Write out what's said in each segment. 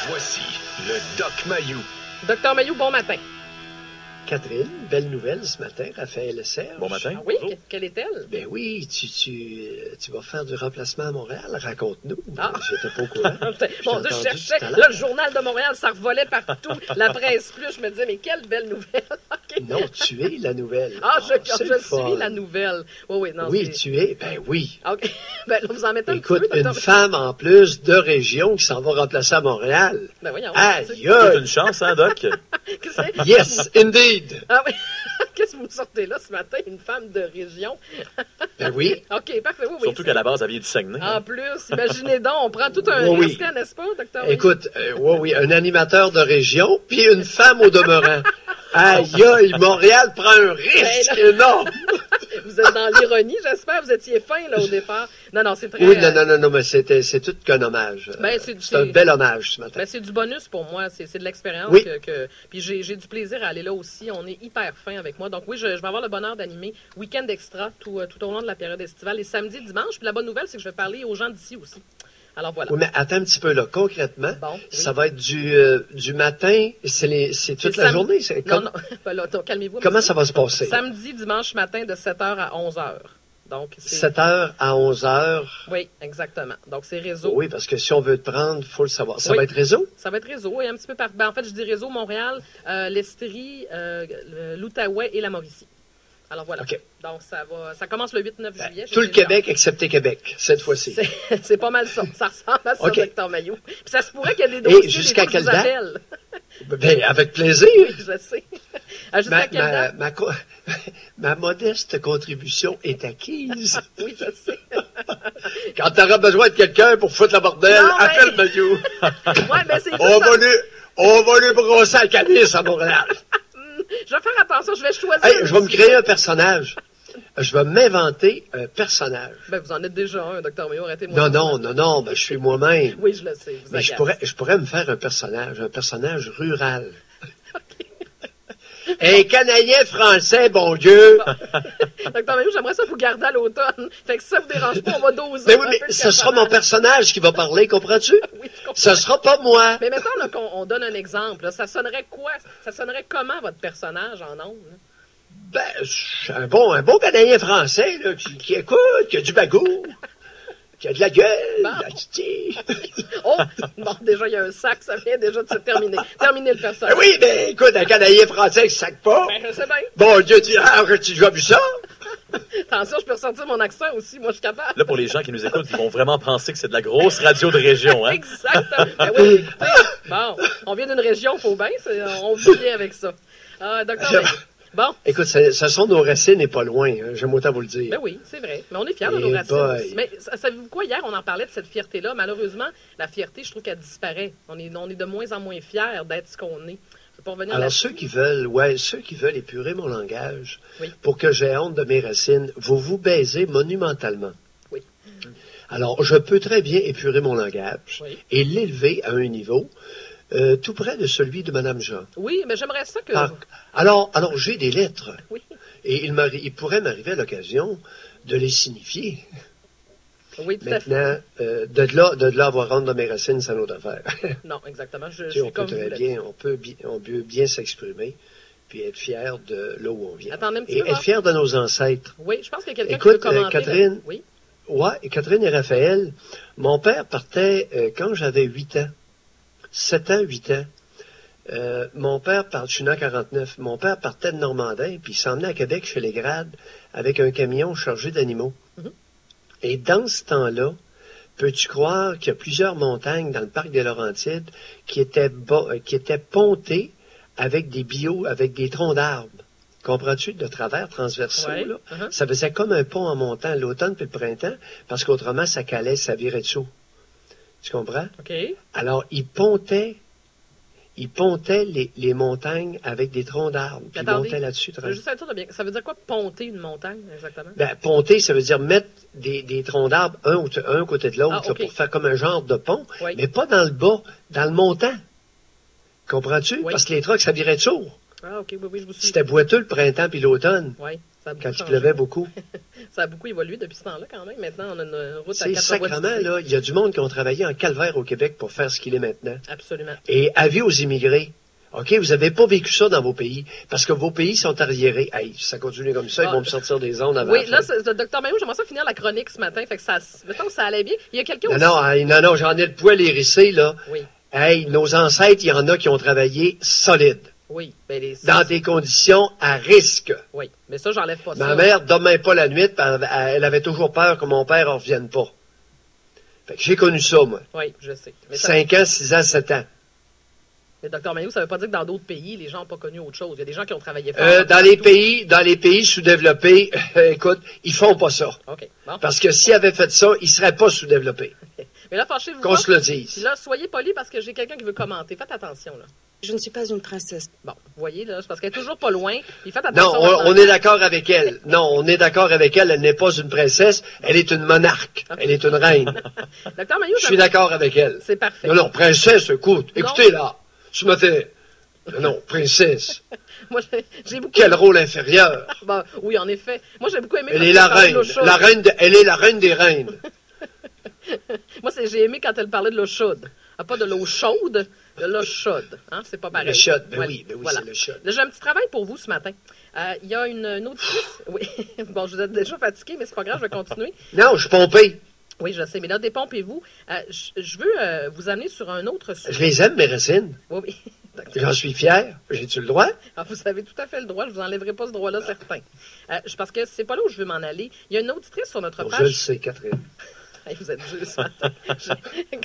Voici le Doc Mayou. Docteur Mayou, bon matin. Catherine, belle nouvelle ce matin, Raphaël Serge. Bon matin. Ah oui, quelle est-elle? Ben oui, tu vas faire du remplacement à Montréal, raconte-nous. Ah. J'étais pas au courant. Bon, je cherchais, là, le journal de Montréal, ça revolait partout, la presse plus, je me disais, mais quelle belle nouvelle. Okay. Non, tu es la nouvelle. Ah, je fun. suis la nouvelle. Oui, non, oui, tu es, ben oui. OK, ben là, vous en mettez un Écoute, petit peu, une femme en plus de région qui s'en va remplacer à Montréal. Ben voyons. Aïe, C'est une chance, hein, Doc? Yes, indeed. Ah oui. Qu'est-ce que vous me sortez là ce matin? Une femme de région? Ben oui. OK, parfait. Oui, Surtout qu'à la base, elle vient du Saguenay. En plus, imaginez donc, on prend tout un Oui. risque, n'est-ce pas, docteur? Écoute, oui, un animateur de région, puis une femme au demeurant. Aïe, aïe, Montréal prend un risque énorme. Vous êtes dans l'ironie, j'espère. Vous étiez fin, là, au départ. Non, c'est très... Oui, non, mais c'est tout qu'un hommage. Ben, c'est un bel hommage ce matin. Ben, c'est du bonus pour moi. C'est de l'expérience. Oui. Puis j'ai du plaisir à aller là aussi. On est hyper fin avec moi. Donc oui, je vais avoir le bonheur d'animer Week-end Extra tout au long de la période estivale, les samedis, dimanches. Puis la bonne nouvelle, c'est que je vais parler aux gens d'ici aussi. Alors voilà. Oui, mais attends un petit peu là. Concrètement, Bon, oui. ça va être du matin, c'est toute la journée. Non. Ben là, calmez-vous. Comment ça va se passer? Samedi, dimanche matin de 7h à 11h. Donc, 7h à 11h. Oui, exactement. Donc, c'est réseau. Oui, parce que si on veut te prendre, il faut le savoir. Ça Oui. va être réseau? Ça va être réseau et un petit peu partout. Ben, en fait, je dis réseau Montréal, l'Estrie, l'Outaouais et la Mauricie. Alors voilà. OK. Donc, ça commence le 8-9 juillet. Tout le Québec, excepté Québec, cette fois-ci. C'est pas mal ça. Ça ressemble à ça, OK. Dr Mayou. Puis ça se pourrait qu'il y ait des dossiers. Et jusqu'à quelle date? Appelle. Ben, avec plaisir. Oui, je sais. Jusqu'à quelle date? Ma modeste contribution est acquise. Oui, je sais. Quand tu auras besoin de quelqu'un pour foutre la bordel, Non, mais- appelle Mayou. Ouais, mais c'est On va lui brosser la canisse à Montréal. Je vais faire attention, je vais choisir. Hey, je vais me créer un personnage. Je vais m'inventer un personnage. Ben, vous en êtes déjà un, Dr Mayou, arrêtez-moi. Non, ben, je suis moi-même. Oui, je le sais. Vous Mais je pourrais me faire un personnage rural. Un Canadien français, bon Dieu. Dr Mayou, j'aimerais ça vous garder à l'automne. Fait que si ça vous dérange pas, on va doser. Mais oui, mais ce sera mon personnage qui va parler, comprends-tu? Oui, je comprends. Ce sera pas moi. Mais mettons là, qu'on donne un exemple. Là. Ça sonnerait quoi? Ça sonnerait comment votre personnage en ondes? Là? Ben, un bon Canadien français, là, qui écoute, qui a du bagou, qui a de la gueule, Bon. la titi. Oh! Bon, déjà, il y a un sac, ça vient déjà de se terminer. Terminer le personnage. Ben oui, ben écoute, un Canadien français qui sac pas. Ben, je sais bien. Bon Dieu, tu as déjà vu ça? Attention, je peux ressortir mon accent aussi. Moi, je suis capable. Là, pour les gens qui nous écoutent, ils vont vraiment penser que c'est de la grosse radio de région, hein? Exactement. Ben oui, écoutez, bon, on vient d'une région, faut bien, on vit bien avec ça. Docteur Mayou. Bon. Écoute, ce sont nos racines et pas loin, hein, j'aime autant vous le dire. Ben oui, c'est vrai. Mais on est fiers de Eh nos racines boy. aussi. Mais savez-vous quoi? Hier, on en parlait de cette fierté-là. Malheureusement, la fierté, je trouve qu'elle disparaît. On est de moins en moins fiers d'être ce qu'on est. Je peux pas revenir Alors, là-dessus. ceux qui veulent épurer mon langage, Oui. pour que j'aie honte de mes racines, vous baisez monumentalement. Oui. Alors, je peux très bien épurer mon langage Oui. et l'élever à un niveau tout près de celui de Mme Jean. Oui, mais j'aimerais ça que... Alors, j'ai des lettres. Oui. Et il pourrait m'arriver à l'occasion de les signifier. Oui, tout à fait. Maintenant, de là avoir honte de mes racines, c'est une autre affaire. Non, exactement. Je Tu sais, suis on peut comme vous. très là-dessus. bien, on peut bien s'exprimer, puis être fier de là où on vient. Attendez un petit Et peu, être hein. fier de nos ancêtres. Oui, je pense qu'il y a quelqu'un Écoute, qui veut commenter. Catherine. là. Oui. Ouais, et Catherine et Raphaël, mon père partait quand j'avais 8 ans. 7 ans, 8 ans. Mon père, je suis né en 49, mon père partait de Normandin, puis il s'emmenait à Québec chez les Grades avec un camion chargé d'animaux. Mhm. Et dans ce temps-là, peux-tu croire qu'il y a plusieurs montagnes dans le parc des Laurentides qui étaient pontées avec avec des troncs d'arbres. Comprends-tu? De travers transversaux, Ouais. là. Uh-huh. Ça faisait comme un pont en montant l'automne puis le printemps, parce qu'autrement, ça calait, ça virait dessous. Tu comprends? OK. Alors, ils pontaient les montagnes avec des troncs d'arbres, puis ils Attendez. montaient là-dessus. Je veux juste être sûr de bien. Ça veut dire quoi, ponter une montagne, exactement? Ben, ponter, ça veut dire mettre des troncs d'arbres un côté de l'autre, Ah, OK. là, pour faire comme un genre de pont, Oui. mais pas dans le bas, dans le montant. Comprends-tu? Oui. Parce que les trucks, ça virait de sourd. Ah, OK, oui, je vous suis. C'était boiteux le printemps puis l'automne. Oui. Ça a beaucoup quand il changé. pleuvait beaucoup. Ça a beaucoup évolué depuis ce temps-là, quand même. Maintenant, on a une route à C'est 4 voies sacrément, divisées. là, il y a du monde qui ont travaillé en calvaire au Québec pour faire ce qu'il est maintenant. Absolument. Et avis aux immigrés. OK, vous n'avez pas vécu ça dans vos pays, parce que vos pays sont arriérés. Hey, si ça continue comme ça, ils vont me sortir des ondes avant. Oui, la là, fin. le docteur Maillot, j'aimerais ça finir la chronique ce matin. Fait que ça, mettons que ça allait bien. Il y a quelqu'un Non, aussi. non, hey, non, j'en ai le poil hérissé, là. Oui, Hey, nos ancêtres, il y en a qui ont travaillé solide, oui. Ben, dans des conditions à risque. Oui, mais ça, j'enlève pas ça. Ma mère dormait pas la nuit, elle avait toujours peur que mon père ne revienne pas. Fait que j'ai connu ça, moi. Oui, je sais. Mais, 5 ans, 6 ans, 7 ans. mais docteur Maillot, ça ne veut pas dire que dans d'autres pays, les gens n'ont pas connu autre chose. Il y a des gens qui ont travaillé fort. Dans les pays sous-développés, écoute, ils font pas ça. OK, bon. Parce que s'ils avaient fait ça, ils seraient pas sous-développés. Mais là, fâchez-vous Qu'on pas. se le Puis dise. là, soyez polis parce que j'ai quelqu'un qui veut commenter. Faites attention, là. Je ne suis pas une princesse. Bon, vous voyez, là, c'est parce qu'elle est toujours pas loin. Puis faites Non, attention. on est d'accord avec elle. Non, on est d'accord avec elle. Elle n'est pas une princesse. Elle est une monarque. Elle est une reine. Docteur Maillot, Je suis d'accord avec elle. C'est parfait. Non, princesse, écoute. Écoutez, là. Tu me fais... Non, princesse. Moi, j'ai beaucoup... Quel rôle inférieur. Bon, oui, en effet. Moi, j'ai beaucoup aimé... Elle quand est la parlait de reine. l'eau chaude. Elle est la reine des reines. Moi, j'ai aimé quand elle parlait de l'eau chaude. Ah, pas de l'eau chaude, de l'eau chaude. Hein? C'est pas pareil. Le chaude, ben Voilà. oui, Voilà. c'est le chaude. Là, j'ai un petit travail pour vous ce matin. Il y a une auditrice... Oui, bon, je vous ai déjà fatigué, mais c'est pas grave, je vais continuer. Non, je suis pompé. Oui, je sais, mais là, dépompez-vous. Je veux vous amener sur un autre sujet. Je les aime, mes racines. Oui, oui. Docteur. J'en suis fier. J'ai-tu le droit? Ah, vous avez tout à fait le droit, je vous enlèverai pas ce droit-là, certain. Parce que c'est pas là où je veux m'en aller. Il y a une auditrice sur notre Bon, je page. le sais, Catherine. Hey, vous êtes dur ce matin.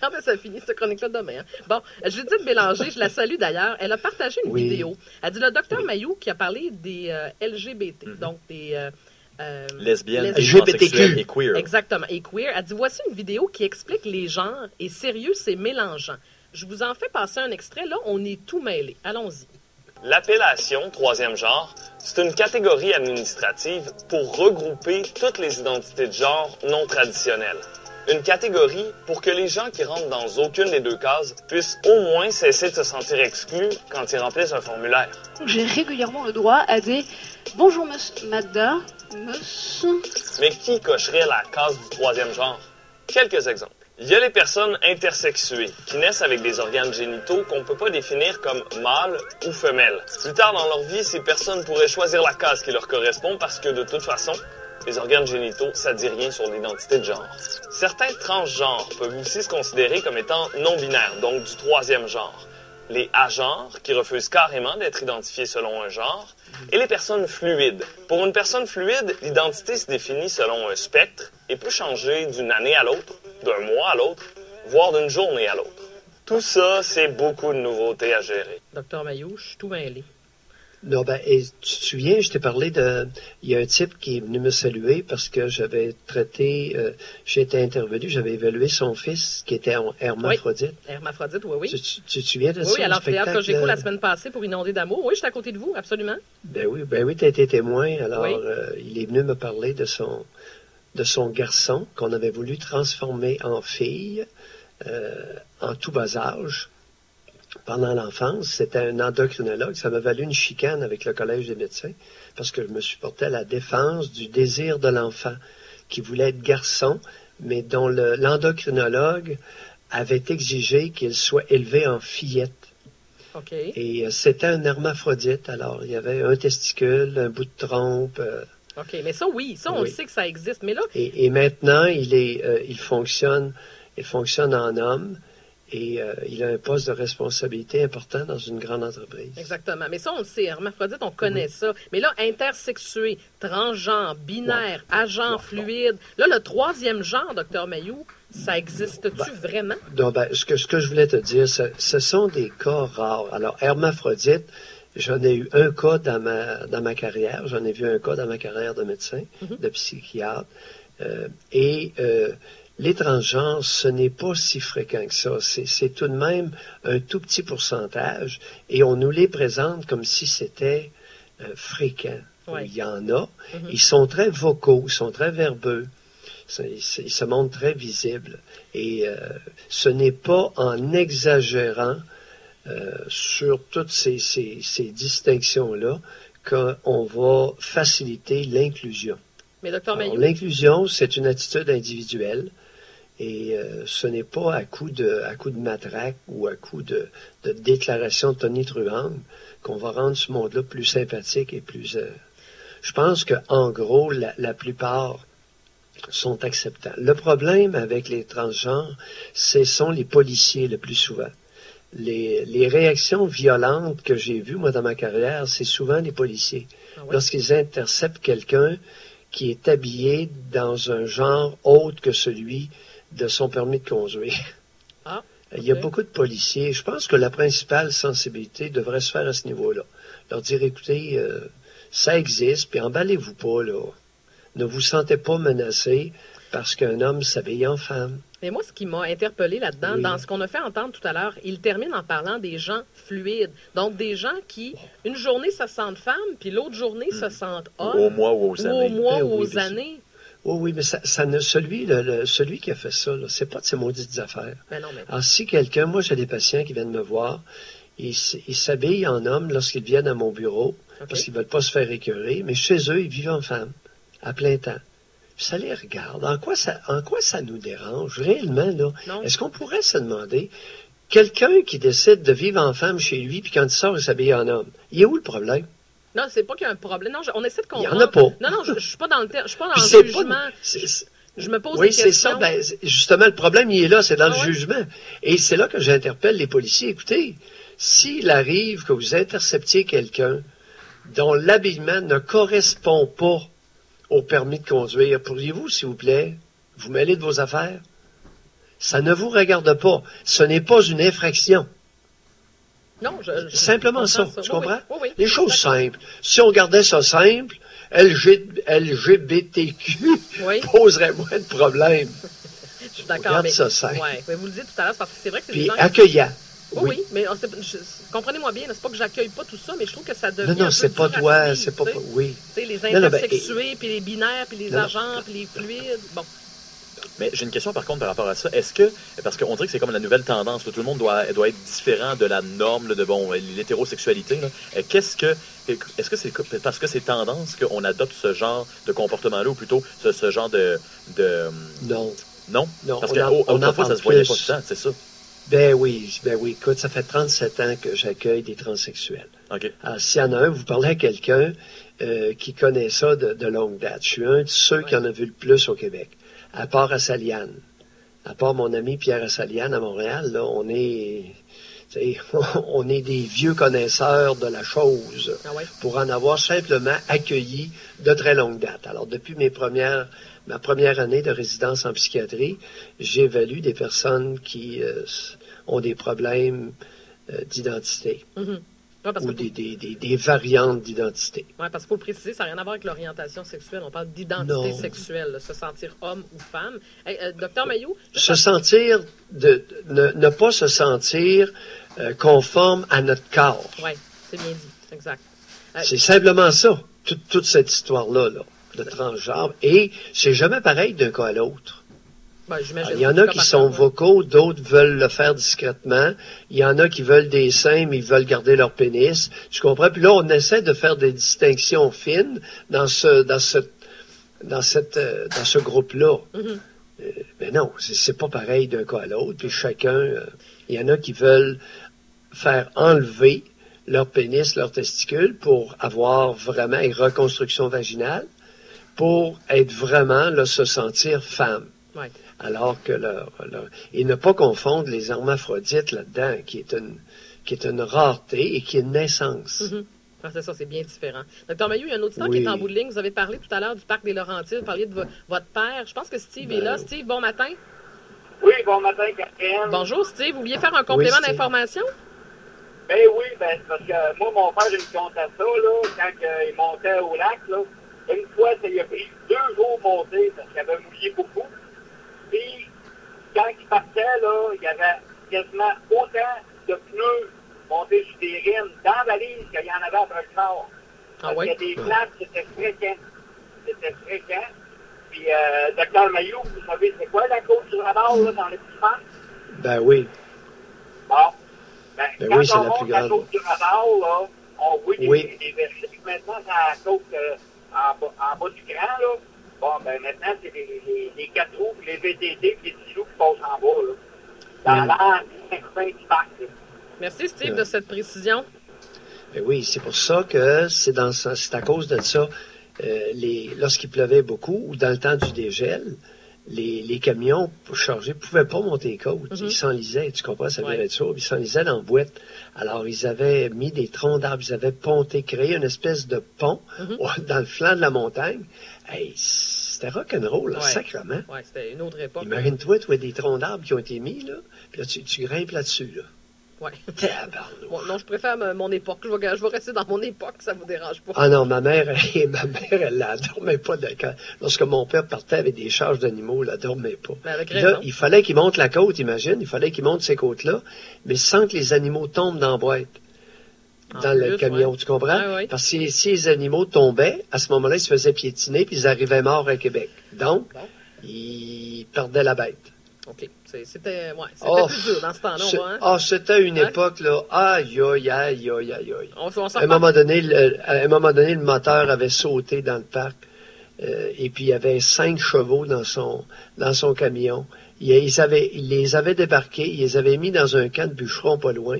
Quand ça finit, cette chronique-là demain. Hein? Bon, Judith Bélanger, je la salue d'ailleurs. Elle a partagé une Oui. vidéo. Elle dit le docteur Maillot qui a parlé des LGBT, donc des Lesbiennes, LGBTQ. transsexuelles et queer. Exactement, et queer. Elle dit voici une vidéo qui explique les genres et sérieux, c'est mélangeant. Je vous en fais passer un extrait. Là, on est tout mêlé. Allons-y. L'appellation troisième genre, c'est une catégorie administrative pour regrouper toutes les identités de genre non traditionnelles. Une catégorie pour que les gens qui rentrent dans aucune des deux cases puissent au moins cesser de se sentir exclus quand ils remplissent un formulaire. J'ai régulièrement le droit à des « Bonjour, monsieur Madda, monsieur... Mais qui cocherait la case du troisième genre? Quelques exemples. Il y a les personnes intersexuées, qui naissent avec des organes génitaux qu'on ne peut pas définir comme mâles ou femelles. Plus tard dans leur vie, ces personnes pourraient choisir la case qui leur correspond parce que de toute façon, les organes génitaux, ça dit rien sur l'identité de genre. Certains transgenres peuvent aussi se considérer comme étant non-binaires, donc du troisième genre. Les agenres, qui refusent carrément d'être identifiés selon un genre, et les personnes fluides. Pour une personne fluide, l'identité se définit selon un spectre et peut changer d'une année à l'autre, d'un mois à l'autre, voire d'une journée à l'autre. Tout ça, c'est beaucoup de nouveautés à gérer. Docteur Maillot, je suis tout mêlé. Non, et tu te souviens, je t'ai parlé il y a un type qui est venu me saluer parce que j'avais traité, j'étais intervenu, j'avais évalué son fils qui était hermaphrodite. Hermaphrodite, oui, oui. Tu te souviens de Oui, ça? oui, à le l'amphithéâtre spectacle? Cogeco la semaine passée pour Inonder d'amour. Oui, j'étais à côté de vous, absolument. Ben oui, tu as été témoin. Alors, Oui. il est venu me parler de son garçon qu'on avait voulu transformer en fille en tout bas âge. Pendant l'enfance, c'était un endocrinologue. Ça m'a valu une chicane avec le Collège des médecins parce que je me suis porté à la défense du désir de l'enfant qui voulait être garçon, mais dont l'endocrinologue avait exigé qu'il soit élevé en fillette. OK. Et c'était un hermaphrodite. Alors, il y avait un testicule, un bout de trompe. OK, mais ça, oui, ça, on Oui. le sait que ça existe. Mais là, Et maintenant, il fonctionne en homme. Et il a un poste de responsabilité important dans une grande entreprise. exactement. Mais ça, on le sait. Hermaphrodite, on connaît ça. Mais là, intersexué, transgenre, binaire, agent fluide. Là, le troisième genre, docteur Maillot, ça existe-tu vraiment? Donc, ce que je voulais te dire, ce sont des cas rares. Alors, hermaphrodite, j'en ai eu un cas dans ma carrière. J'en ai vu un cas dans ma carrière de médecin, de psychiatre. Les transgenres, ce n'est pas si fréquent que ça. C'est tout de même un tout petit pourcentage et on nous les présente comme si c'était fréquent. Ouais. Il y en a. Ils sont très vocaux, ils sont très verbeux. Ils se montrent très visibles. Et ce n'est pas en exagérant sur toutes ces distinctions-là qu'on va faciliter l'inclusion. Mais docteur Alors, Mailloux, l'inclusion, c'est une attitude individuelle et ce n'est pas à coup de matraque ou à coup de déclaration tonitruante qu'on va rendre ce monde-là plus sympathique et plus... Je pense qu'en gros, la plupart sont acceptants. Le problème avec les transgenres, ce sont les policiers le plus souvent. Les réactions violentes que j'ai vues, moi, dans ma carrière, c'est souvent les policiers. Ah ouais? Lorsqu'ils interceptent quelqu'un qui est habillé dans un genre autre que celui de son permis de conduire. Ah, Il y a ok. beaucoup de policiers. Je pense que la principale sensibilité devrait se faire à ce niveau-là. Leur dire, écoutez, ça existe, puis emballez-vous pas, là. Ne vous sentez pas menacé parce qu'un homme s'habille en femme. Mais moi, ce qui m'a interpellé là-dedans, Oui. dans ce qu'on a fait entendre tout à l'heure, il termine en parlant des gens fluides. Donc, des gens qui, une journée, se sentent femmes, puis l'autre journée, se sentent hommes. Au mois ou aux Ou années. au mois Ben ou oui, aux bien sûr. années. Oh oui, mais ça ne, celui qui a fait ça, là, c'est pas de ses maudites affaires. Ben non, mais... Alors, si quelqu'un, moi j'ai des patients qui viennent me voir, ils s'habillent en homme lorsqu'ils viennent à mon bureau, OK. parce qu'ils veulent pas se faire écœurer, mais chez eux, ils vivent en femme, à plein temps. Puis ça les regarde. En quoi ça nous dérange, réellement, là? Non. Est-ce qu'on pourrait se demander, quelqu'un qui décide de vivre en femme chez lui, puis quand il sort, il s'habille en homme, il est où le problème? Non, c'est pas qu'il y a un problème. Non, on essaie de Il y comprendre. en a pas. Non, je suis pas dans le je suis pas dans Puis le c'est jugement. pas... c'est- Je me pose Oui, des c'est questions. ça. Ben, justement, le problème, il est là, c'est dans Ah le ouais? jugement. Et c'est là que j'interpelle les policiers. Écoutez, s'il arrive que vous interceptiez quelqu'un dont l'habillement ne correspond pas au permis de conduire, pourriez-vous, s'il vous plaît, vous mêler de vos affaires? Ça ne vous regarde pas. Ce n'est pas une infraction. Non, je Simplement ça. comprends Tu Oui, comprends? oui, oui. Les choses D'accord. simples. Si on gardait ça simple, LGBTQ Oui. poserait moins de problèmes. Je suis d'accord. Regarde Mais, ça simple. ouais, mais vous le dites tout à l'heure, c'est parce que c'est vrai que c'est des Puis gens... accueillant. Oui, mais comprenez-moi bien, là, c'est pas que j'accueille pas tout ça, mais je trouve que ça devient Non, non, un c'est peu pas dur à toi, suivre, c'est pas... tu sais. Oui. Tu sais, les Non, non, ben, intersexués, puis les binaires, puis les Non, non. agents, puis les fluides. Bon, Mais j'ai une question par contre par rapport à ça. Est-ce que, parce qu'on dirait que c'est comme la nouvelle tendance, là, tout le monde doit être différent de la norme là, de l'hétérosexualité. Là. Est-ce que c'est parce que c'est tendance qu'on adopte ce genre de comportement-là, ou plutôt ce genre de Non. non? Non, Parce on en qu'autrefois, parle ça se voyait plus. pas tout le temps, c'est ça. Ben oui. Écoute, ça fait 37 ans que j'accueille des transsexuels. OK. Alors, s'il y en a un, vous parlez à quelqu'un qui connaît ça de longue date. Je suis un de ceux qui en a vu le plus au Québec. À part Assaliane. À part mon ami Pierre Assaliane à Montréal, là, on est des vieux connaisseurs de la chose ah ouais. pour en avoir simplement accueilli de très longue date. Alors, depuis ma première année de résidence en psychiatrie, j'évalue des personnes qui ont des problèmes d'identité Mhm. Ouais, parce ou que des variantes d'identité. ouais, parce qu'il faut le préciser, ça n'a rien à voir avec l'orientation sexuelle. On parle d'identité Non. sexuelle, là, se sentir homme ou femme. Hey, docteur Mailloux, juste Se sentir, ne pas se sentir conforme à notre corps. Oui, c'est bien dit, exact. C'est simplement ça, toute cette histoire-là, là, de transgenre. Et c'est jamais pareil d'un cas à l'autre. Ben, j'imagine Il y en que a c'est qui cas sont par cas, ouais. vocaux, d'autres veulent le faire discrètement. Il y en a qui veulent des seins, mais ils veulent garder leur pénis. Tu comprends? Puis là, on essaie de faire des distinctions fines dans ce groupe-là. Mhm. Mais non, c'est pas pareil d'un cas à l'autre. Puis chacun, il y en a qui veulent faire enlever leur pénis, leur testicule pour avoir vraiment une reconstruction vaginale, pour être vraiment, là, se sentir femme. Ouais. Alors que et ne pas confondre les hermaphrodites là-dedans, qui est une rareté et qui est une naissance. Mhm. Ah, c'est ça, c'est bien différent. Docteur Mailloux, il y a un auditeur Oui. qui est en bout de ligne. Vous avez parlé tout à l'heure du parc des Laurentides, vous parliez de votre père. Je pense que Steve est là. Steve, bon matin. Oui, bon matin, Catherine. Bonjour, Steve. Vous vouliez faire un complément Steve. d'information? Ben oui, c'est parce que moi, mon père, il me contait ça, là, quand il montait au lac, là. Une fois, ça lui a pris 2 jours monter parce qu'il avait mouillé beaucoup. Puis, quand il partait, là, il y avait quasiment autant de pneus montés sur des rimes dans la valise qu'il y en avait après le char. Ah Parce oui? qu'il y a des places, c'était fréquent. Puis, docteur Mailloux, vous savez, c'est quoi la côte du radar, là, dans le petit parc? Ben oui. Bon. Ben Quand oui, c'est on la monte plus la grande. côte du radar, là, on voit Oui. des versets. Maintenant, à côte en bas du cran, là. Bon, ben maintenant, c'est les 4 roues, les VTT, puis les petits loups qui passent en bas, là. Dans l'air, 5 du parc, là. Merci, Steve, de cette précision. Ben oui, c'est pour ça que c'est à cause de ça. Lorsqu'il pleuvait beaucoup ou dans le temps du dégel, les camions chargés ne pouvaient pas monter les côtes. Ils s'enlisaient, tu comprends, ça virait de ça. Ils s'enlisaient dans la boîte. Alors, ils avaient mis des troncs d'arbres, ils avaient ponté, créé une espèce de pont dans le flanc de la montagne. Hey, c'était rock'n'roll, là, sacrément. Oui, c'était une autre époque. Imagine-toi, tu vois des troncs d'arbres qui ont été mis, là, puis là, tu grimpes là-dessus, là. Oui. Tabarnouche. Bon, non, je préfère mon époque. Je vais rester dans mon époque, ça vous dérange pas. Ah non, ma mère, elle dormait pas. Lorsque mon père partait avec des charges d'animaux, elle dormait pas. Mais avec Là, raison. il fallait qu'il monte la côte, imagine. Il fallait qu'il monte ces côtes-là, mais sans que les animaux tombent dans la boîte. Dans le camion, tu comprends? Ouais. Parce que si les animaux tombaient, à ce moment-là, ils se faisaient piétiner, puis ils arrivaient morts à Québec. Donc, ils perdaient la bête. OK. C'était plus dur dans ce temps-là, on voit, hein? C'était une époque, là. Aïe. On s'en À un moment donné, le moteur avait sauté dans le parc, et puis il y avait 5 chevaux dans son camion. Il les avait débarqués, il les avait mis dans un camp de bûcheron pas loin.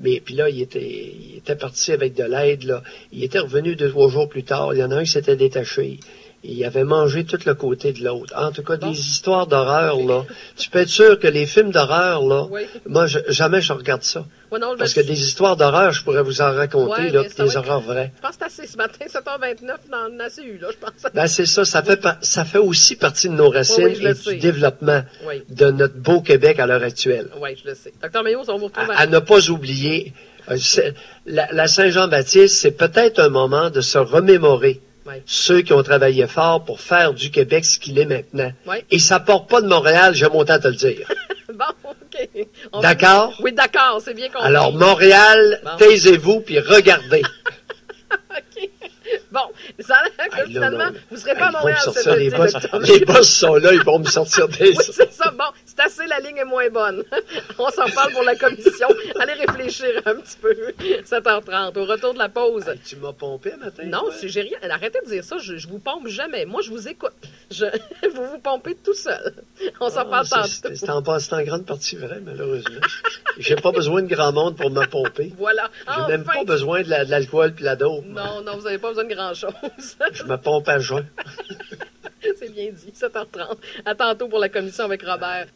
Mais puis là, il était parti avec de l'aide, là. Il était revenu 2-3 jours plus tard. Il y en a un qui s'était détaché. Il avait mangé tout le côté de l'autre. En tout cas, des histoires d'horreur, là. Tu peux être sûr que les films d'horreur, là, moi, jamais je regarde ça. Ouais, non, parce que des histoires d'horreur, je pourrais vous en raconter, là, des horreurs vraies. Je pense que c'est assez ce matin, 7h29, dans la CU, là, je pense. Ben, c'est ça. Ça fait aussi partie de nos racines et du développement de notre beau Québec à l'heure actuelle. Oui, je le sais. Docteur Maillot, on vous retrouve à ne pas oublier, la Saint-Jean-Baptiste, c'est peut-être un moment de se remémorer ceux qui ont travaillé fort pour faire du Québec ce qu'il est maintenant. Et ça porte pas de Montréal, j'aime autant te le dire. Bon, OK. D'accord? Oui, d'accord, c'est bien compris. Alors, Montréal, taisez-vous puis regardez. OK. Bon, ça a l'air que finalement, vous ne serez pas à Montréal cet été, les boss sont là, ils vont me sortir des... Oui, c'est ça. Bon, c'est assez, la ligne est moins bonne. On s'en parle pour la commission. Allez réfléchir un petit peu. 7h30, au retour de la pause. Hey, tu m'as pompé matin? Non, j'ai rien. Arrêtez de dire ça. Je vous pompe jamais. Moi, je vous écoute. Vous pompez tout seul. On s'en parle tantôt. C'est en grande partie vrai, malheureusement. J'ai pas besoin de grand monde pour me pomper. Voilà. J'ai même pas besoin de l'alcool puis la dope. Non, vous n'avez pas besoin de grand-chose. Je me pompe à jeun. C'est bien dit, 7h30. À tantôt pour la commission avec Robert.